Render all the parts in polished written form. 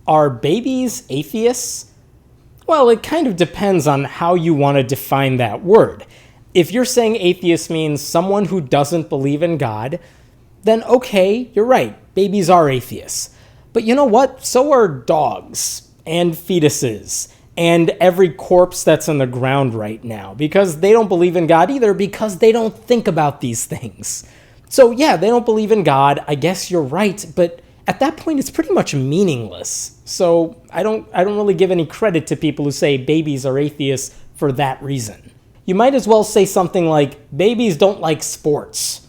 Are babies atheists? Well, it kind of depends on how you want to define that word. If you're saying atheist means someone who doesn't believe in God, then okay, you're right, babies are atheists. But you know what? So are dogs and fetuses and every corpse that's in the ground right now, because they don't believe in God either, because they don't think about these things. So yeah, they don't believe in God. I guess you're right, but at that point, it's pretty much meaningless. So I don't really give any credit to people who say babies are atheists for that reason. You might as well say something like, babies don't like sports.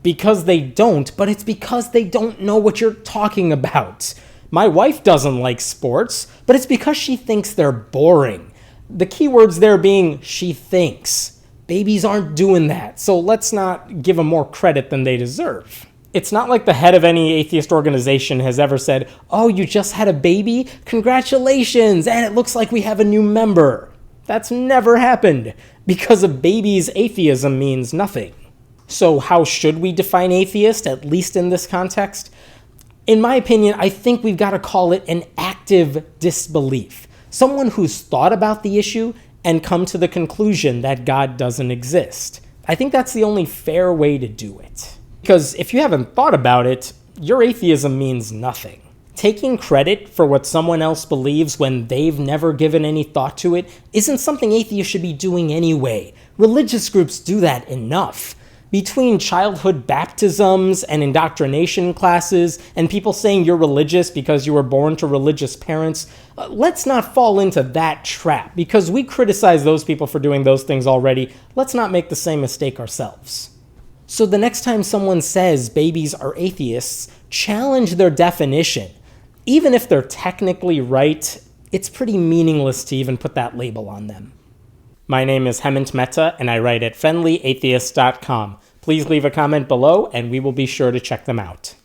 Because they don't, but it's because they don't know what you're talking about. My wife doesn't like sports, but it's because she thinks they're boring. The key words there being, she thinks. Babies aren't doing that, so let's not give them more credit than they deserve. It's not like the head of any atheist organization has ever said, oh, you just had a baby? Congratulations, and it looks like we have a new member. That's never happened, because a baby's atheism means nothing. So how should we define atheist, at least in this context? In my opinion, I think we've got to call it an active disbelief. Someone who's thought about the issue and come to the conclusion that God doesn't exist. I think that's the only fair way to do it. Because if you haven't thought about it, your atheism means nothing. Taking credit for what someone else believes when they've never given any thought to it isn't something atheists should be doing anyway. Religious groups do that enough. Between childhood baptisms and indoctrination classes and people saying you're religious because you were born to religious parents, let's not fall into that trap. Because we criticize those people for doing those things already, let's not make the same mistake ourselves. So the next time someone says babies are atheists, challenge their definition. Even if they're technically right, it's pretty meaningless to even put that label on them. My name is Hemant Mehta, and I write at friendlyatheist.com. Please leave a comment below, and we will be sure to check them out.